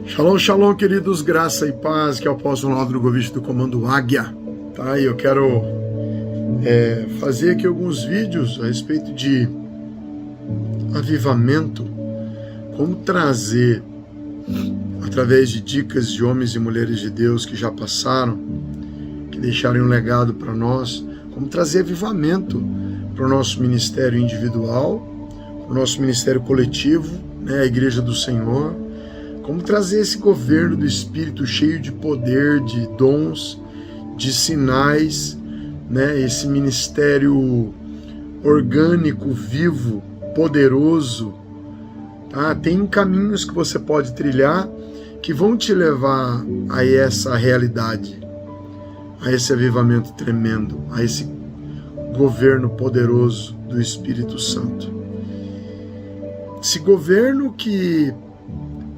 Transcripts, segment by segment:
Shalom, shalom, queridos, graça e paz, que é o apóstolo Ronaldo Drogovic do Comando Águia, tá? E eu quero fazer aqui alguns vídeos a respeito de avivamento, como trazer, através de dicas de homens e mulheres de Deus que já passaram, que deixaram um legado para nós, como trazer avivamento para o nosso ministério individual, para o nosso ministério coletivo, né, a Igreja do Senhor, como trazer esse governo do Espírito cheio de poder, de dons, de sinais, né, esse ministério orgânico, vivo, poderoso. Tá? Tem caminhos que você pode trilhar que vão te levar a essa realidade, a esse avivamento tremendo, a esse governo poderoso do Espírito Santo. Esse governo que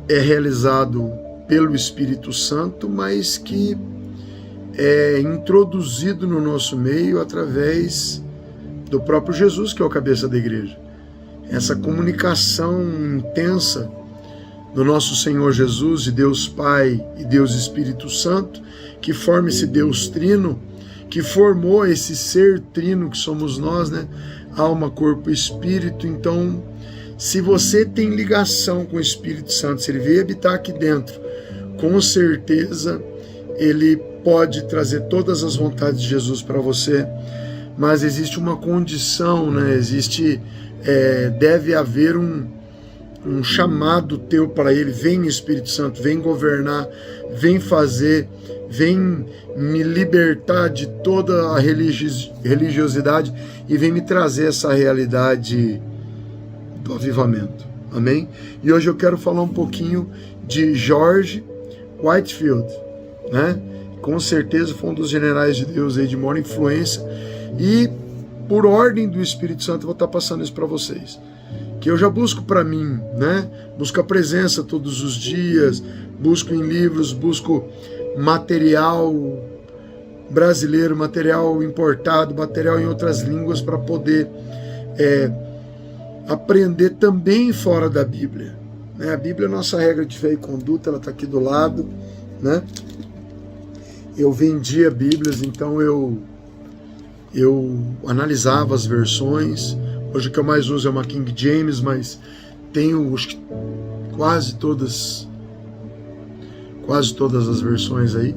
é realizado pelo Espírito Santo, mas que é introduzido no nosso meio através do próprio Jesus, que é o cabeça da igreja. Essa comunicação intensa do nosso Senhor Jesus e Deus Pai e Deus Espírito Santo, que forma esse Deus trino, que formou esse ser trino que somos nós, né? Alma, corpo e espírito. Então, se você tem ligação com o Espírito Santo, se ele veio habitar aqui dentro, com certeza ele pode trazer todas as vontades de Jesus para você, mas existe uma condição, né? Deve haver um chamado teu para ele. Vem, Espírito Santo, vem governar, vem fazer, vem me libertar de toda a religiosidade e vem me trazer essa realidade do avivamento, amém? E hoje eu quero falar um pouquinho de George Whitefield, né? Com certeza foi um dos generais de Deus aí de maior influência, e por ordem do Espírito Santo eu vou estar passando isso para vocês, que eu já busco para mim, né? Busco a presença todos os dias, busco em livros, busco material brasileiro, material importado, material em outras línguas para poder aprender também fora da Bíblia, né? A Bíblia é a nossa regra de fé e conduta, ela está aqui do lado, né? Eu vendia Bíblias, então eu analisava as versões. Hoje o que eu mais uso é uma King James, mas tenho quase todas as versões aí,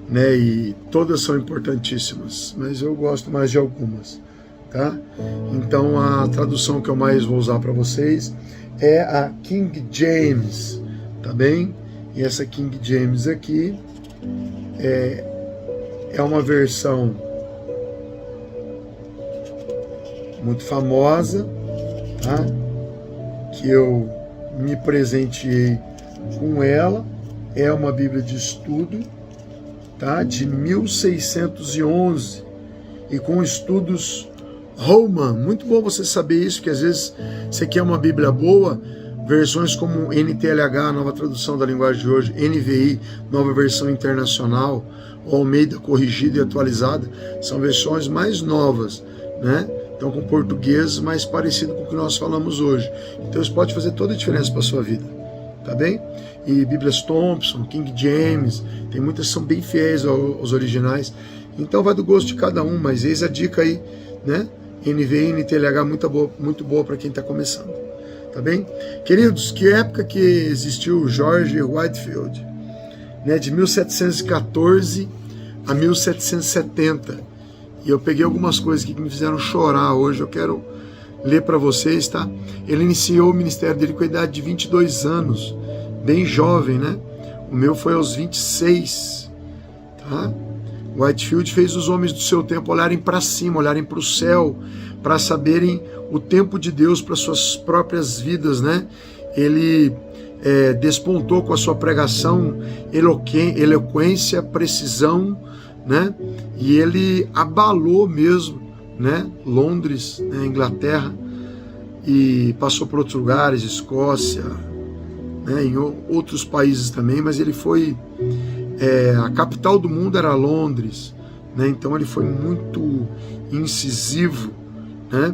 né? E todas são importantíssimas, mas eu gosto mais de algumas. Tá? Então a tradução que eu mais vou usar para vocês é a King James, tá bem? E essa King James aqui é uma versão muito famosa, tá? Que eu me presenteei com ela. É uma Bíblia de estudo, tá? De 1611 e com estudos Roman. Muito bom você saber isso, que às vezes você quer uma Bíblia boa, versões como NTLH, nova tradução da linguagem de hoje, NVI, nova versão internacional, ou Almeida corrigida e atualizada, são versões mais novas, né? Então com português mais parecido com o que nós falamos hoje. Então isso pode fazer toda a diferença para a sua vida, tá bem? E Bíblias Thompson, King James, tem muitas que são bem fiéis aos originais, então vai do gosto de cada um, mas eis a dica aí, né? NVI, NTLH, muito boa para quem está começando, tá bem? Queridos, que época que existiu George Whitefield, né? De 1714 a 1770, e eu peguei algumas coisas aqui que me fizeram chorar hoje, eu quero ler para vocês, tá? Ele iniciou o ministério dele com a idade de 22 anos, bem jovem, né? O meu foi aos 26, tá? Whitefield fez os homens do seu tempo olharem para cima, olharem para o céu, para saberem o tempo de Deus para suas próprias vidas, né? Ele despontou com a sua pregação, eloquência, precisão, né? E ele abalou mesmo, né? Londres, né? Inglaterra, e passou por outros lugares, Escócia, né? Em outros países também, mas ele foi... a capital do mundo era Londres, né? Então ele foi muito incisivo, né?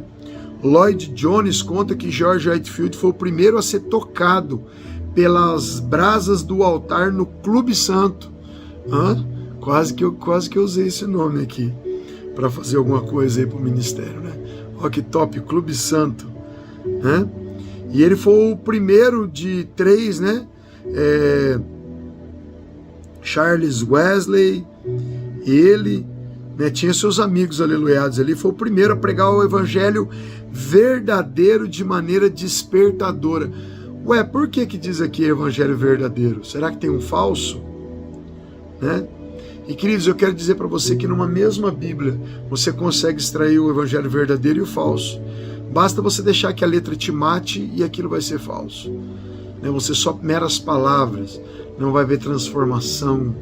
Lloyd Jones conta que George Whitefield foi o primeiro a ser tocado pelas brasas do altar no Clube Santo. Quase que eu usei esse nome aqui para fazer alguma coisa aí para o ministério, né? Olha que top, Clube Santo, né? E ele foi o primeiro de 3, né? Charles Wesley, ele, né, tinha seus amigos aleluiados ali, foi o primeiro a pregar o evangelho verdadeiro de maneira despertadora. Ué, por que diz aqui evangelho verdadeiro? Será que tem um falso? Né? E queridos, eu quero dizer para você que numa mesma Bíblia você consegue extrair o evangelho verdadeiro e o falso. Basta você deixar que a letra te mate e aquilo vai ser falso. Né? Você só meras palavras, não vai ver transformação,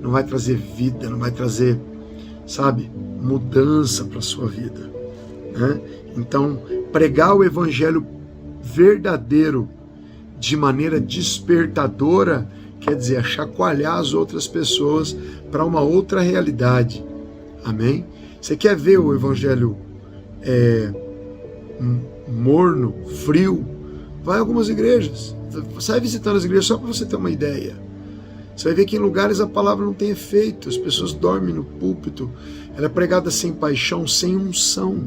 não vai trazer vida, não vai trazer, sabe, mudança para a sua vida. Né? Então, pregar o evangelho verdadeiro de maneira despertadora quer dizer chacoalhar as outras pessoas para uma outra realidade. Amém? Você quer ver o evangelho morno, frio? Vai a algumas igrejas. Sai visitando as igrejas só para você ter uma ideia. Você vai ver que em lugares a palavra não tem efeito, as pessoas dormem no púlpito, ela é pregada sem paixão, sem unção.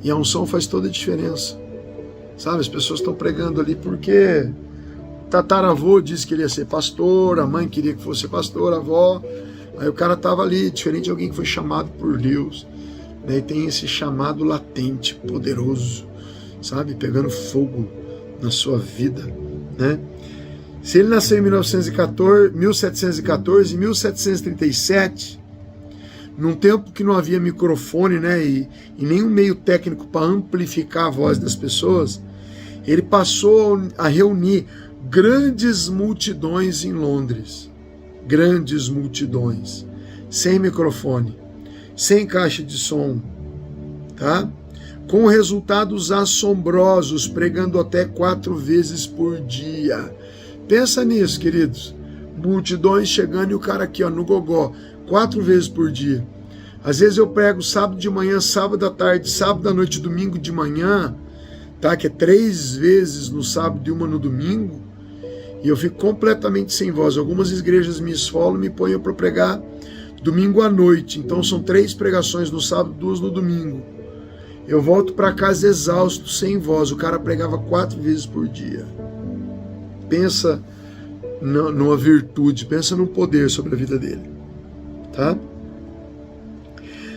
E a unção faz toda a diferença. Sabe, as pessoas estão pregando ali porque tataravô disse que ele ia ser pastor, a mãe queria que fosse pastor, a avó. Aí o cara estava ali, diferente de alguém que foi chamado por Deus. Né, e tem esse chamado latente, poderoso, sabe, pegando fogo na sua vida. Né? Se ele nasceu em 1714 e 1737, num tempo que não havia microfone, né, e nenhum meio técnico para amplificar a voz das pessoas, ele passou a reunir grandes multidões em Londres. Grandes multidões. Sem microfone, sem caixa de som, tá? Com resultados assombrosos, pregando até 4 vezes por dia. Pensa nisso, queridos. Multidões chegando e o cara aqui, ó, no gogó, 4 vezes por dia. Às vezes eu prego sábado de manhã, sábado à tarde, sábado à noite, domingo de manhã, tá? Que é 3 vezes no sábado e 1 no domingo. E eu fico completamente sem voz. Algumas igrejas me esfolam e me põem para pregar domingo à noite. Então são 3 pregações no sábado, 2 no domingo. Eu volto para casa exausto, sem voz. O cara pregava 4 vezes por dia. Pensa numa virtude, pensa num poder sobre a vida dele. Tá?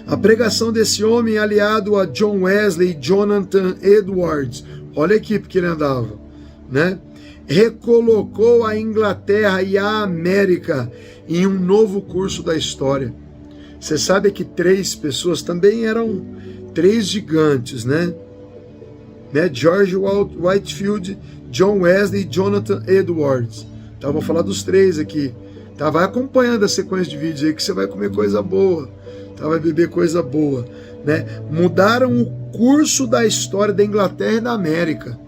A pregação desse homem, aliado a John Wesley e Jonathan Edwards, olha a equipe que ele andava, né? Recolocou a Inglaterra e a América em um novo curso da história. Você sabe que 3 pessoas também eram 3 gigantes, né? George Whitefield, John Wesley e Jonathan Edwards. Tá, vou falar dos 3 aqui. Tá, vai acompanhando a sequência de vídeos aí que você vai comer coisa boa. Tá, vai beber coisa boa. Né? Mudaram o curso da história da Inglaterra e da América.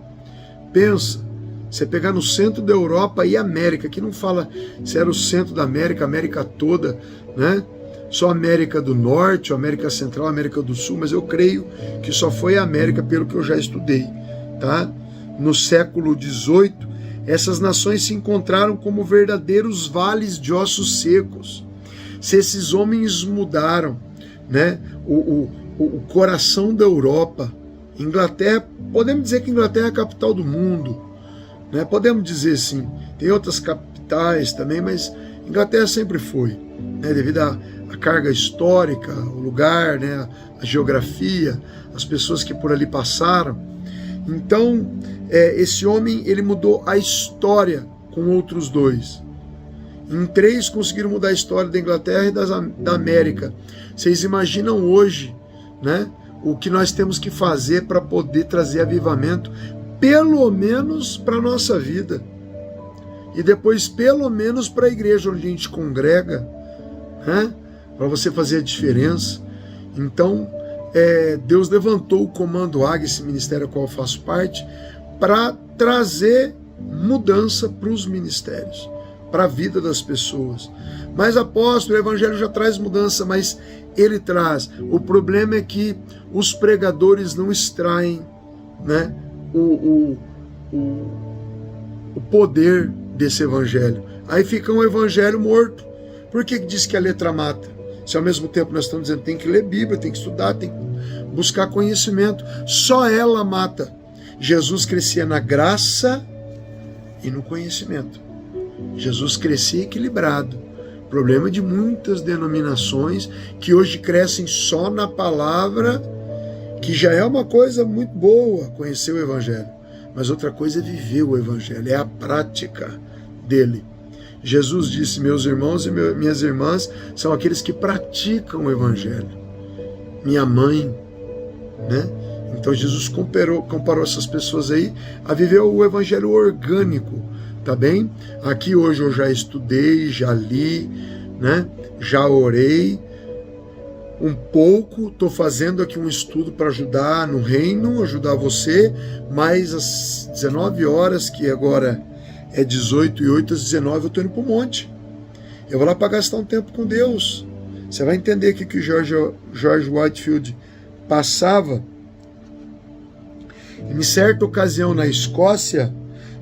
Pensa. Você pegar no centro da Europa e América, que não fala se era o centro da América, América toda, né? Só América do Norte, América Central, América do Sul, mas eu creio que só foi a América pelo que eu já estudei, tá? No século XVIII, essas nações se encontraram como verdadeiros vales de ossos secos. Se esses homens mudaram, né? O coração da Europa, Inglaterra, podemos dizer que Inglaterra é a capital do mundo, né? Podemos dizer sim, tem outras capitais também, mas Inglaterra sempre foi, né? Devido à carga histórica, o lugar, né? A geografia, as pessoas que por ali passaram. Então, esse homem, ele mudou a história com outros 2. Em 3 conseguiram mudar a história da Inglaterra e da América. Vocês imaginam hoje, né? O que nós temos que fazer para poder trazer avivamento, pelo menos para a nossa vida, e depois pelo menos para a igreja onde a gente congrega, né? Para você fazer a diferença. Então, Deus levantou o Comando Águia, esse ministério ao qual eu faço parte, para trazer mudança para os ministérios, para a vida das pessoas. Mas, apóstolo, o evangelho já traz mudança, mas ele traz. O problema é que os pregadores não extraem, né, o poder desse evangelho. Aí fica um evangelho morto. Por que diz que a letra mata? Se ao mesmo tempo nós estamos dizendo que tem que ler Bíblia, tem que estudar, tem que buscar conhecimento. Só ela mata. Jesus crescia na graça e no conhecimento. Jesus crescia equilibrado. Problema de muitas denominações que hoje crescem só na palavra, que já é uma coisa muito boa, conhecer o evangelho. Mas outra coisa é viver o evangelho, é a prática dele. Jesus disse, meus irmãos e minhas irmãs são aqueles que praticam o evangelho. Minha mãe, né? Então Jesus comparou essas pessoas aí a viver o evangelho orgânico, tá bem? Aqui hoje eu já estudei, já li, né? Já orei um pouco, estou fazendo aqui um estudo para ajudar no reino, ajudar você, mas às 19 horas, que agora é 18h08, às 19 eu estou indo para o monte. Eu vou lá para gastar um tempo com Deus. Você vai entender o que George Whitefield passava. Em certa ocasião na Escócia,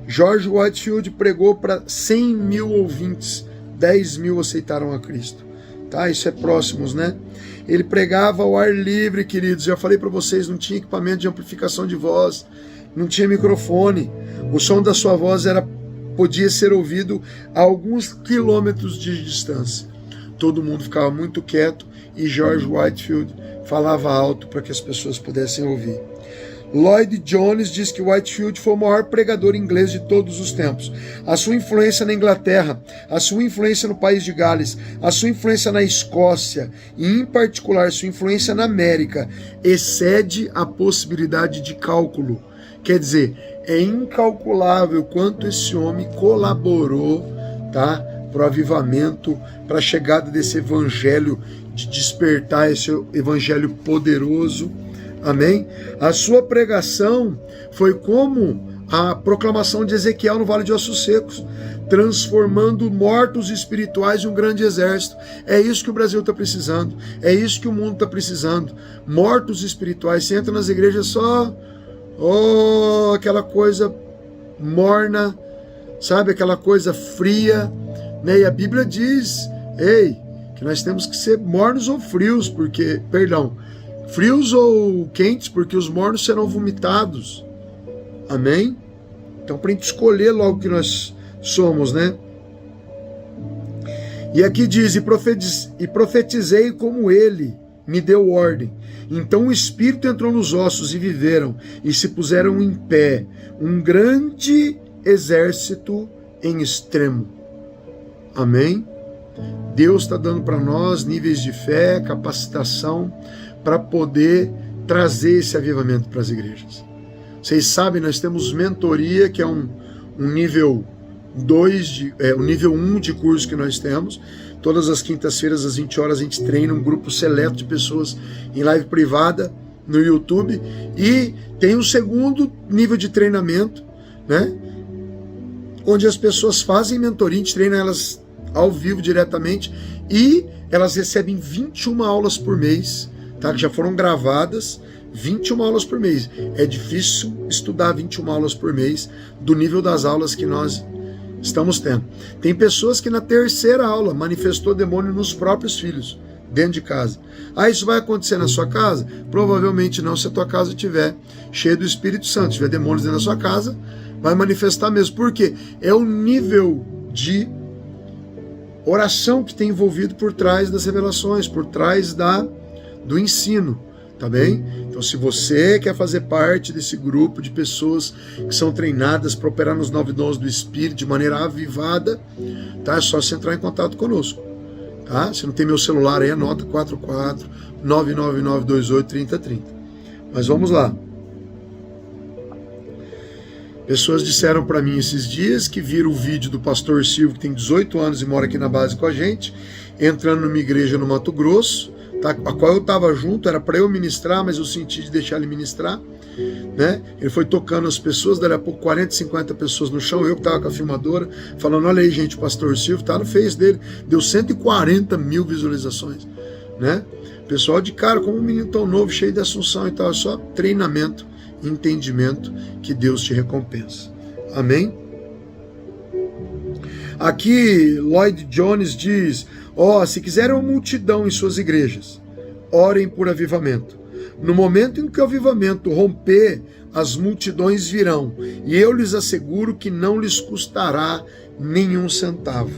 George Whitefield pregou para 100 mil ouvintes, 10 mil aceitaram a Cristo. Tá? Isso é próximos, né? Ele pregava ao ar livre, queridos. Já falei para vocês, não tinha equipamento de amplificação de voz, não tinha microfone. O som da sua voz podia ser ouvido a alguns quilômetros de distância. Todo mundo ficava muito quieto e George Whitefield falava alto para que as pessoas pudessem ouvir. Lloyd Jones diz que Whitefield foi o maior pregador inglês de todos os tempos. A sua influência na Inglaterra, a sua influência no país de Gales, a sua influência na Escócia e, em particular, sua influência na América excede a possibilidade de cálculo. Quer dizer, é incalculável quanto esse homem colaborou, tá, para o avivamento, para a chegada desse evangelho, de despertar esse evangelho poderoso. Amém? A sua pregação foi como a proclamação de Ezequiel no Vale de Ossos Secos, transformando mortos espirituais em um grande exército. É isso que o Brasil está precisando, é isso que o mundo está precisando. Mortos espirituais. Você entra nas igrejas só, aquela coisa morna, sabe? Aquela coisa fria, né? E a Bíblia diz, que nós temos que ser mornos ou frios, frios ou quentes, porque os mornos serão vomitados. Amém? Então, para a gente escolher logo o que nós somos, né? E aqui diz, e profetizei como ele me deu ordem. Então o Espírito entrou nos ossos e viveram, e se puseram em pé, um grande exército em extremo. Amém? Deus está dando para nós níveis de fé, capacitação, para poder trazer esse avivamento para as igrejas. Vocês sabem, nós temos mentoria, que é um nível 2, o nível 1 de curso que nós temos. Todas as quintas-feiras, às 20 horas, a gente treina um grupo seleto de pessoas em live privada no YouTube. E tem um segundo nível de treinamento, né? Onde as pessoas fazem mentoria, a gente treina elas ao vivo diretamente e elas recebem 21 aulas por mês, tá? Que já foram gravadas, 21 aulas por mês. É difícil estudar 21 aulas por mês do nível das aulas que nós estamos tendo. Tem pessoas que na terceira aula manifestou demônio nos próprios filhos, dentro de casa. Isso vai acontecer na sua casa? Provavelmente não, se a tua casa estiver cheia do Espírito Santo. Se tiver demônios dentro da sua casa, vai manifestar mesmo. Por quê? É o nível de oração que tem envolvido por trás das revelações, por trás do ensino, tá bem? Então, se você quer fazer parte desse grupo de pessoas que são treinadas para operar nos 9 dons do Espírito de maneira avivada, tá? É só você entrar em contato conosco, tá? Se não tem meu celular aí, anota 44-99928-3030. Mas vamos lá. Pessoas disseram para mim esses dias que viram o vídeo do pastor Silvio, que tem 18 anos e mora aqui na base com a gente, entrando numa igreja no Mato Grosso, tá? A qual eu estava junto, era para eu ministrar, mas eu senti de deixar ele ministrar, né? Ele foi tocando as pessoas, daí a pouco 40, 50 pessoas no chão, eu que estava com a filmadora, falando, olha aí gente, o pastor Silvio tá no Face dele, deu 140 mil visualizações, né? Pessoal de cara, como um menino tão novo, cheio de assunção e tal, é só treinamento, entendimento, que Deus te recompensa. Amém? Aqui Lloyd Jones diz: se quiserem uma multidão em suas igrejas, orem por avivamento. No momento em que o avivamento romper, as multidões virão, e eu lhes asseguro que não lhes custará nenhum centavo.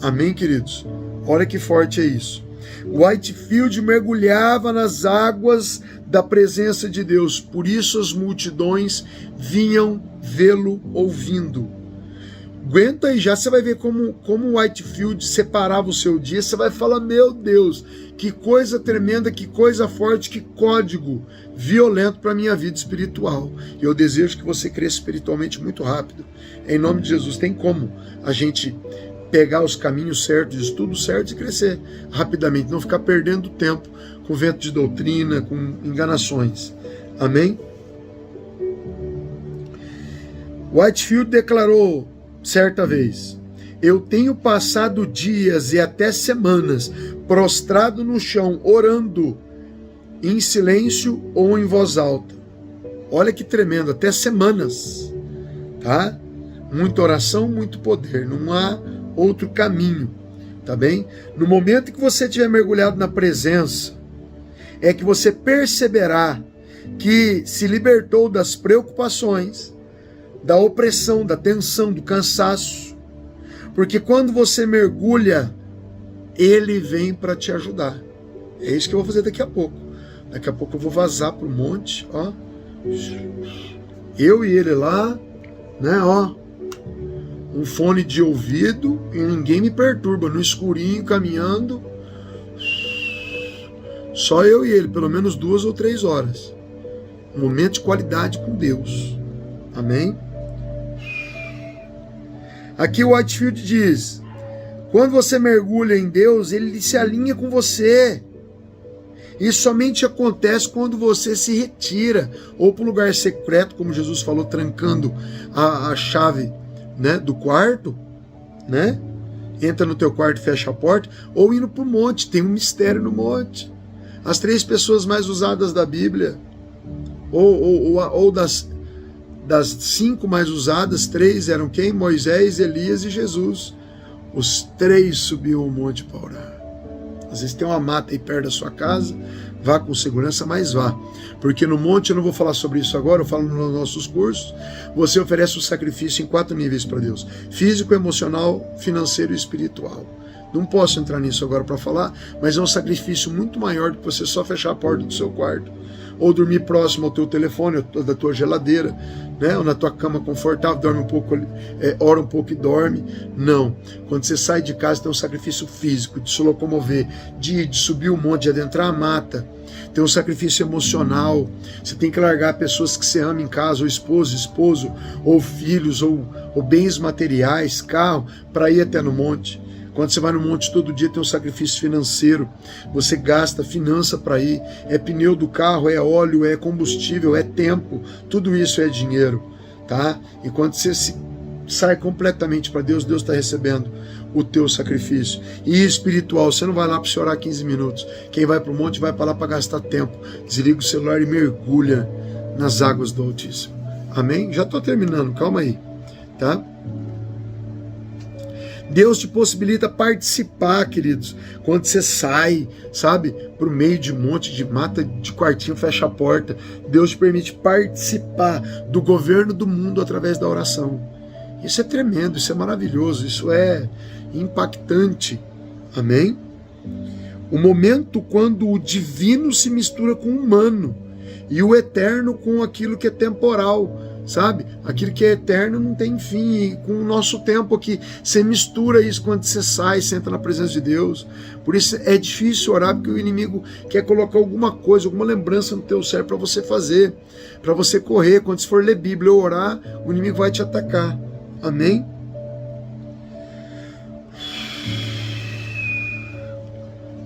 Amém, queridos? Olha que forte é isso. Whitefield mergulhava nas águas da presença de Deus, por isso as multidões vinham vê-lo ouvindo. Aguenta aí, já você vai ver como Whitefield separava o seu dia. Você vai falar: meu Deus, que coisa tremenda, que coisa forte, que código violento para a minha vida espiritual. E eu desejo que você cresça espiritualmente muito rápido. Em nome de Jesus. Tem como a gente pegar os caminhos certos, de estudo certo e crescer rapidamente, não ficar perdendo tempo com vento de doutrina, com enganações. Amém? Whitefield declarou certa vez: eu tenho passado dias e até semanas prostrado no chão, orando em silêncio ou em voz alta. Olha que tremendo, até semanas, tá? Muita oração, muito poder, não há outro caminho, tá bem? No momento em que você estiver mergulhado na presença, é que você perceberá que se libertou das preocupações, da opressão, da tensão, do cansaço, porque quando você mergulha, ele vem para te ajudar. É isso que eu vou fazer daqui a pouco. Daqui a pouco eu vou vazar para o monte, ó. Eu e ele lá, né, ó. Um fone de ouvido e ninguém me perturba, no escurinho, caminhando. Só eu e ele, pelo menos 2 ou 3 horas. Um momento de qualidade com Deus. Amém? Aqui o Whitefield diz: quando você mergulha em Deus, ele se alinha com você. Isso somente acontece quando você se retira, ou para o lugar secreto, como Jesus falou, trancando a chave, né, do quarto, né? Entra no teu quarto e fecha a porta, ou indo para o monte. Tem um mistério no monte. As 3 pessoas mais usadas da Bíblia, ou das 5 mais usadas, 3 eram quem? Moisés, Elias e Jesus. Os 3 subiam o monte para orar. Às vezes tem uma mata aí perto da sua casa, vá com segurança, mas vá. Porque no monte, eu não vou falar sobre isso agora, eu falo nos nossos cursos, você oferece o sacrifício em 4 níveis para Deus: físico, emocional, financeiro e espiritual. Não posso entrar nisso agora para falar, mas é um sacrifício muito maior do que você só fechar a porta do seu quarto, ou dormir próximo ao teu telefone, ou da tua geladeira, né? Ou na tua cama confortável, dorme um pouco, ora um pouco e dorme. Não. Quando você sai de casa, tem um sacrifício físico, de se locomover, de subir o monte, de adentrar a mata. Tem um sacrifício emocional. Você tem que largar pessoas que você ama em casa, ou esposo, ou filhos, ou bens materiais, carro, para ir até no monte. Quando você vai no monte todo dia, tem um sacrifício financeiro. Você gasta finança para ir. É pneu do carro, é óleo, é combustível, é tempo. Tudo isso é dinheiro, tá? E quando você sai completamente para Deus, Deus está recebendo o teu sacrifício. E espiritual, você não vai lá para você orar 15 minutos. Quem vai para o monte vai para lá para gastar tempo. Desliga o celular e mergulha nas águas do Altíssimo. Amém? Já estou terminando, calma aí, tá? Deus te possibilita participar, queridos, quando você sai, sabe, para o meio de monte de mata, de quartinho, fecha a porta. Deus te permite participar do governo do mundo através da oração. Isso é tremendo, isso é maravilhoso, isso é impactante. Amém? O momento quando o divino se mistura com o humano e o eterno com aquilo que é temporal. Sabe? Aquilo que é eterno não tem fim. E com o nosso tempo aqui, você mistura isso quando você sai, você entra na presença de Deus. Por isso é difícil orar, porque o inimigo quer colocar alguma coisa, alguma lembrança no teu cérebro para você fazer, para você correr. Quando você for ler Bíblia ou orar, o inimigo vai te atacar. Amém?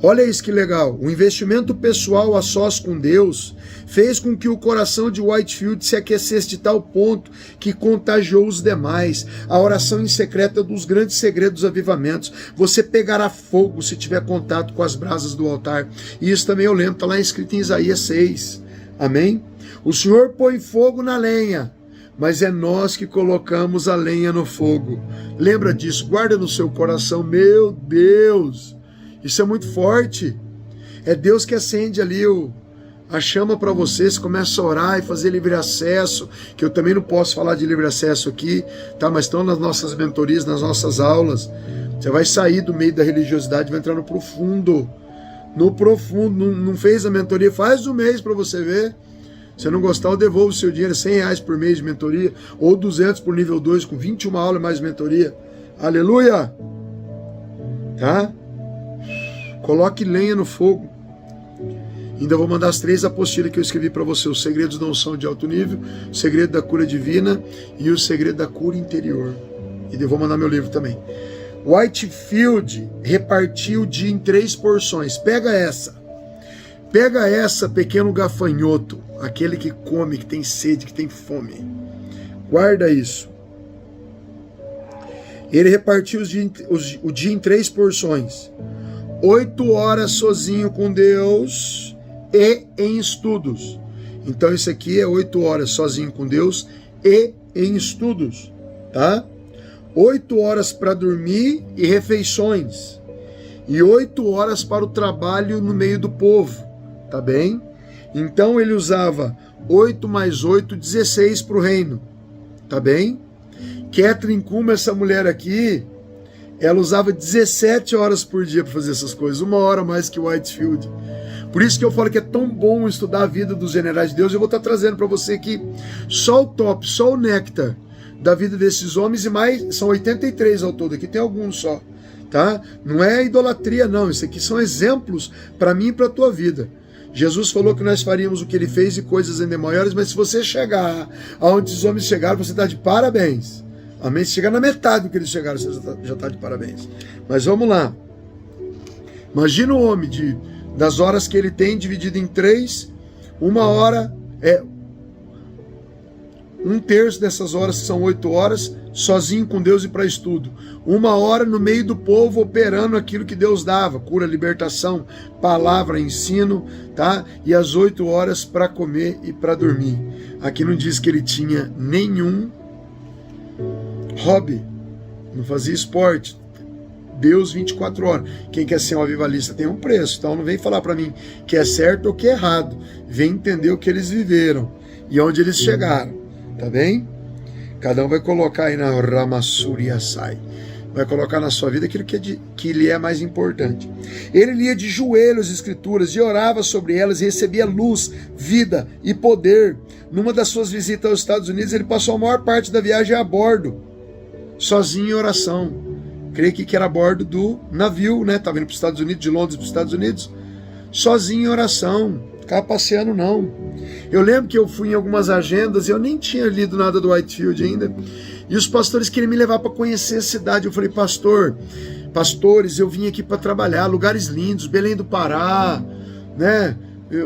Olha isso que legal. O investimento pessoal a sós com Deus fez com que o coração de Whitefield se aquecesse de tal ponto que contagiou os demais. A oração em secreto é um dos grandes segredos dos avivamentos. Você pegará fogo se tiver contato com as brasas do altar. E isso também eu lembro, está lá escrito em Isaías 6. Amém? O Senhor põe fogo na lenha, mas é nós que colocamos a lenha no fogo. Lembra disso, guarda no seu coração. Meu Deus, isso é muito forte. É Deus que acende ali a chama para você. Você começa a orar e fazer livre acesso, que eu também não posso falar de livre acesso aqui, tá? Mas estão nas nossas mentorias, nas nossas aulas. Você vai sair do meio da religiosidade, vai entrar no profundo. No profundo. Não fez a mentoria? Faz um mês para você ver. Se não gostar, eu devolvo o seu dinheiro, R$100 por mês de mentoria, ou 200 por nível 2, com 21 aulas mais mentoria. Aleluia! Tá? Coloque lenha no fogo. Ainda vou mandar as 3 apostilas que eu escrevi para você: os segredos da unção de alto nível, o segredo da cura divina e o segredo da cura interior. E eu vou mandar meu livro também. Whitefield repartiu o dia em 3 porções. Pega essa, pequeno gafanhoto, aquele que come, que tem sede, que tem fome. Guarda isso. Ele repartiu o dia em 3 porções. 8 horas sozinho com Deus e em estudos. Então isso aqui é 8 horas sozinho com Deus e em estudos, tá? 8 horas para dormir e refeições. E 8 horas para o trabalho no meio do povo, tá bem? Então ele usava 8 mais 8, 16 para o reino, tá bem? Catherine Kuhlman, essa mulher aqui, ela usava 17 horas por dia para fazer essas coisas, 1 hora mais que Whitefield. Por isso que eu falo que é tão bom estudar a vida dos generais de Deus. Eu vou estar trazendo para você aqui só o top, só o néctar da vida desses homens, e mais, são 83 ao todo, aqui tem alguns só, tá? Não é idolatria não, isso aqui são exemplos para mim e para a tua vida. Jesus falou que nós faríamos o que ele fez e coisas ainda maiores, mas se você chegar aonde os homens chegaram, você está de parabéns. Amém? Se chegar na metade do que eles chegaram, você já está de parabéns. Mas vamos lá. Imagina o homem das horas que ele tem dividido em 3, 1 hora, 1/3 dessas horas, que são 8 horas, sozinho com Deus e para estudo. 1 hora no meio do povo, operando aquilo que Deus dava: cura, libertação, palavra, ensino, tá? E as 8 horas para comer e para dormir. Aqui não diz que ele tinha nenhum hobby, não fazia esporte. Deus 24 horas. Quem quer ser um avivalista tem um preço. Então não vem falar para mim que é certo ou que é errado. Vem entender o que eles viveram e onde eles chegaram. Tá bem? Cada um vai colocar aí na Ramassuriasai. Vai colocar na sua vida aquilo que lhe é mais importante. Ele lia de joelhos as escrituras e orava sobre elas e recebia luz, vida e poder. Numa das suas visitas aos Estados Unidos, ele passou a maior parte da viagem a bordo, sozinho em oração. Creio que era a bordo do navio, né? Estava indo para os Estados Unidos, de Londres para os Estados Unidos, sozinho em oração. Ficava passeando, não. Eu lembro que eu fui em algumas agendas e eu nem tinha lido nada do Whitefield ainda. E os pastores queriam me levar para conhecer a cidade. Eu falei: pastores, eu vim aqui para trabalhar, lugares lindos, Belém do Pará, né?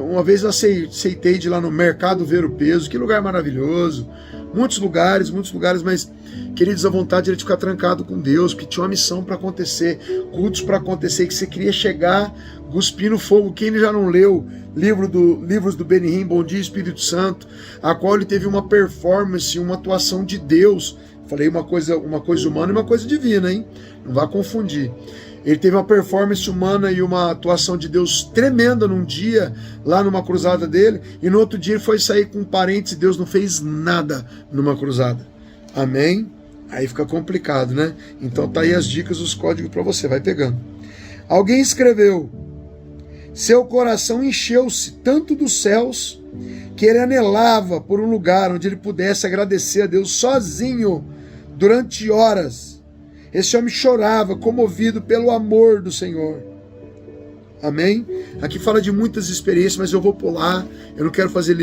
Uma vez eu aceitei de ir lá no Mercado Ver o Peso, que lugar maravilhoso. Muitos lugares, mas, queridos, a vontade era de ficar trancado com Deus, porque tinha uma missão para acontecer, cultos para acontecer, que você queria chegar cuspindo fogo. Quem já não leu livros do Benihim, Bom Dia Espírito Santo, a qual ele teve uma performance, uma atuação de Deus. Falei uma coisa humana e uma coisa divina, hein? Não vá confundir. Ele teve uma performance humana e uma atuação de Deus tremenda num dia, lá numa cruzada dele, e no outro dia ele foi sair com parentes e Deus não fez nada numa cruzada. Amém? Aí fica complicado, né? Então tá aí as dicas, os códigos para você, vai pegando. Alguém escreveu: seu coração encheu-se tanto dos céus que ele anelava por um lugar onde ele pudesse agradecer a Deus sozinho durante horas. Esse homem chorava, comovido pelo amor do Senhor. Amém? Aqui fala de muitas experiências, mas eu vou pular. Eu não quero fazer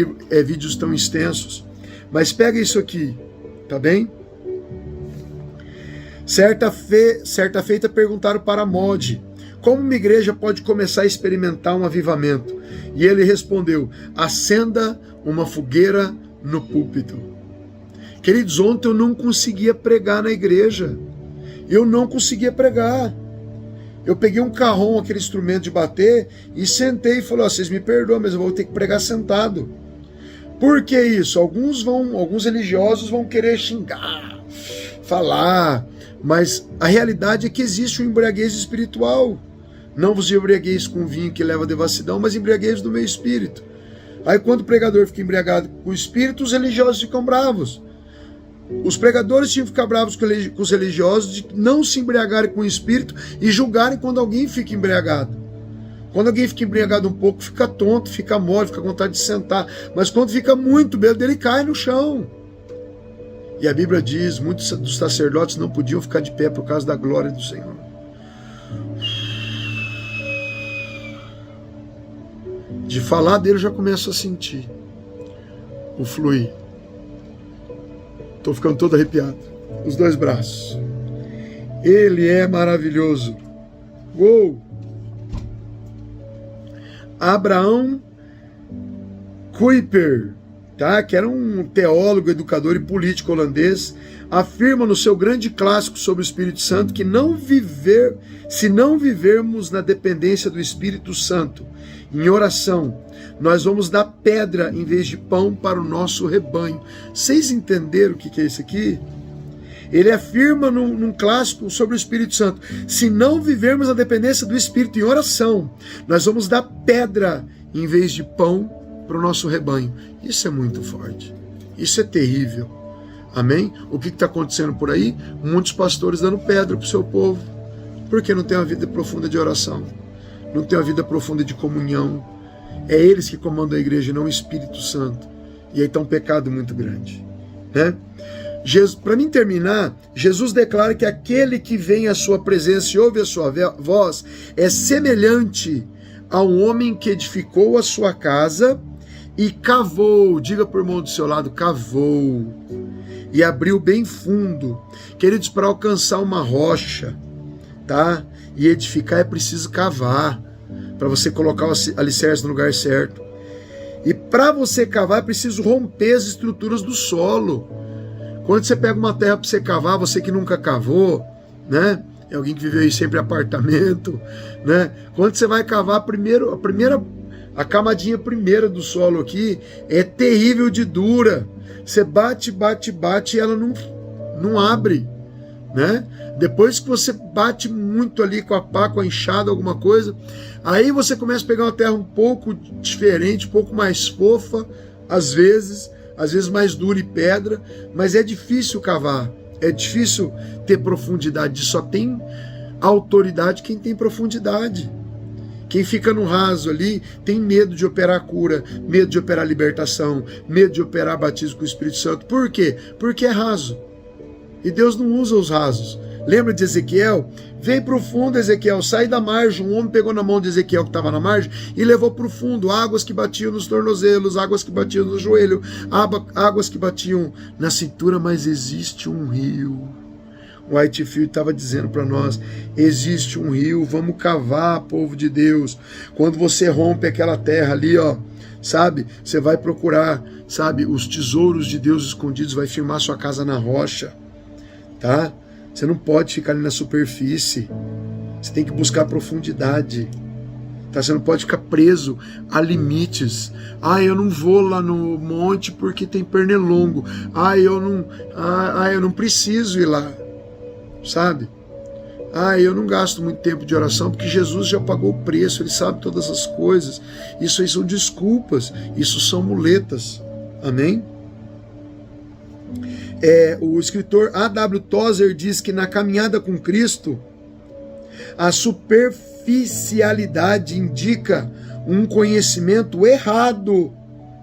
vídeos tão extensos. Mas pega isso aqui, tá bem? Certa feita perguntaram para Modi: como uma igreja pode começar a experimentar um avivamento? E ele respondeu: acenda uma fogueira no púlpito. Queridos, ontem eu não conseguia pregar na igreja. Eu não conseguia pregar. Eu peguei um carrom, aquele instrumento de bater, e sentei e falei: vocês me perdoam, mas eu vou ter que pregar sentado. Por que isso? Alguns religiosos vão querer xingar, falar, mas a realidade é que existe um embriaguez espiritual. Não vos embriagueis com vinho que leva à devassidão, mas embriagueis do meu espírito. Aí quando o pregador fica embriagado com o espírito, os religiosos ficam bravos. Os pregadores tinham que ficar bravos com os religiosos de não se embriagarem com o espírito e julgarem quando alguém fica embriagado. Quando alguém fica embriagado um pouco, fica tonto, fica mole, fica com vontade de sentar. Mas quando fica muito bêbado, ele cai no chão. E a Bíblia diz, muitos dos sacerdotes não podiam ficar de pé por causa da glória do Senhor. De falar dele eu já começo a sentir o fluir. Estou ficando todo arrepiado. Os dois braços. Ele é maravilhoso. Gol! Abraham Kuyper, tá? Que era um teólogo, educador e político holandês, afirma no seu grande clássico sobre o Espírito Santo que se não vivermos na dependência do Espírito Santo, em oração, nós vamos dar pedra em vez de pão para o nosso rebanho. Vocês entenderam o que é isso aqui? Ele afirma num clássico sobre o Espírito Santo, se não vivermos a dependência do Espírito em oração, nós vamos dar pedra em vez de pão para o nosso rebanho. Isso é muito forte, isso é terrível, amém? O que está acontecendo por aí? Muitos pastores dando pedra para o seu povo, porque não tem uma vida profunda de oração, não tem uma vida profunda de comunhão. É eles que comandam a igreja, não o Espírito Santo, e aí está um pecado muito grande, né? Para mim terminar, Jesus declara que aquele que vem à sua presença e ouve a sua voz é semelhante a um homem que edificou a sua casa e cavou, diga para o irmão do seu lado, cavou, e abriu bem fundo. Queridos, para alcançar uma rocha, tá? E edificar é preciso cavar, para você colocar o alicerce no lugar certo. E para você cavar é preciso romper as estruturas do solo. Quando você pega uma terra para você cavar, você que nunca cavou, né? É alguém que viveu aí sempre em apartamento, né? Quando você vai cavar, a camadinha primeira do solo aqui é terrível de dura. Você bate e ela não abre, né? Depois que você bate muito ali com a pá, com a enxada, alguma coisa, aí você começa a pegar uma terra um pouco diferente, um pouco mais fofa, às vezes mais dura e pedra, mas é difícil cavar, é difícil ter profundidade, só tem autoridade quem tem profundidade. Quem fica no raso ali tem medo de operar cura, medo de operar libertação, medo de operar batismo com o Espírito Santo. Por quê? Porque é raso. E Deus não usa os rasos. Lembra de Ezequiel? Vem para o fundo, Ezequiel, sai da margem. Um homem pegou na mão de Ezequiel que estava na margem e levou para o fundo águas que batiam nos tornozelos, águas que batiam no joelho, águas que batiam na cintura, mas existe um rio. O Whitefield estava dizendo para nós, existe um rio, vamos cavar, povo de Deus. Quando você rompe aquela terra ali, ó, sabe, você vai procurar, sabe, os tesouros de Deus escondidos, vai firmar sua casa na rocha, tá? Você não pode ficar ali na superfície. Você tem que buscar profundidade. Tá? Você não pode ficar preso a limites. Eu não vou lá no monte porque tem pernilongo. Eu não preciso ir lá. Sabe? Eu não gasto muito tempo de oração porque Jesus já pagou o preço. Ele sabe todas as coisas. Isso aí são desculpas. Isso são muletas. Amém? O escritor A.W. Tozer diz que na caminhada com Cristo, a superficialidade indica um conhecimento errado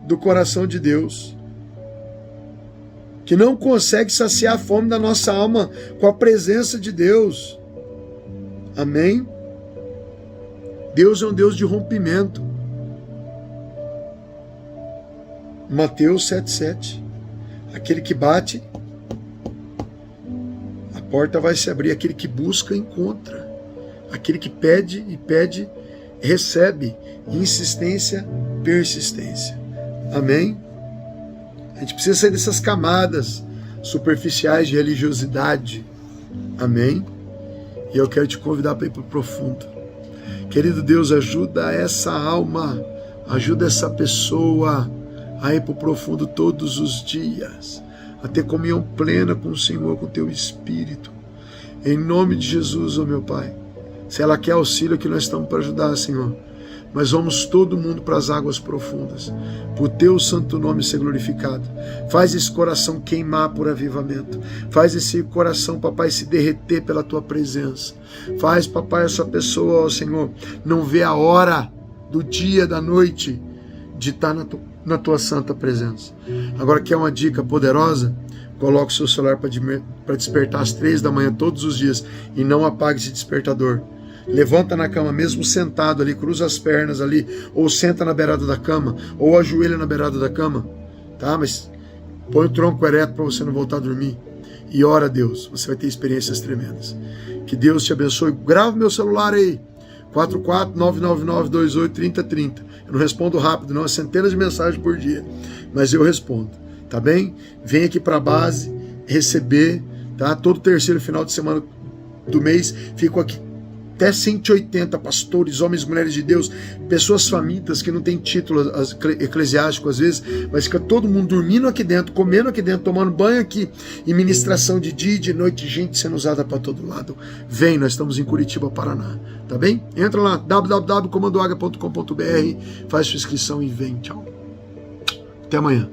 do coração de Deus, que não consegue saciar a fome da nossa alma com a presença de Deus. Amém? Deus é um Deus de rompimento. Mateus 7,7. Aquele que bate, a porta vai se abrir. Aquele que busca, encontra. Aquele que pede e pede, recebe. Insistência, persistência. Amém? A gente precisa sair dessas camadas superficiais de religiosidade. Amém? E eu quero te convidar para ir para o profundo. Querido Deus, ajuda essa alma, ajuda essa pessoa a ir para o profundo todos os dias, a ter comunhão plena com o Senhor, com o teu Espírito. Em nome de Jesus, ó meu Pai. Se ela quer auxílio, que nós estamos para ajudar, Senhor. Mas vamos todo mundo para as águas profundas, para o teu santo nome ser glorificado. Faz esse coração queimar por avivamento. Faz esse coração, papai, se derreter pela tua presença. Faz, papai, essa pessoa, ó Senhor, não ver a hora do dia, da noite, de estar na tua santa presença. Agora, quer uma dica poderosa? Coloque o seu celular para despertar às 3 da manhã todos os dias e não apague esse despertador. Levanta na cama, mesmo sentado ali, cruza as pernas ali, ou senta na beirada da cama, ou ajoelha na beirada da cama, tá? Mas põe o tronco ereto para você não voltar a dormir. E ora a Deus, você vai ter experiências tremendas. Que Deus te abençoe. Grava meu celular aí, 44999283030. Eu não respondo rápido, não, centenas de mensagens por dia, mas eu respondo, tá bem? Vem aqui para a base, receber, tá? Todo terceiro final de semana do mês, fico aqui até 180 pastores, homens e mulheres de Deus, pessoas famintas que não têm título eclesiástico às vezes, mas fica todo mundo dormindo aqui dentro, comendo aqui dentro, tomando banho aqui, e ministração de dia e de noite, gente sendo usada para todo lado. Vem, nós estamos em Curitiba, Paraná, tá bem? Entra lá, www.comandoaga.com.br, faz sua inscrição e vem, tchau. Até amanhã.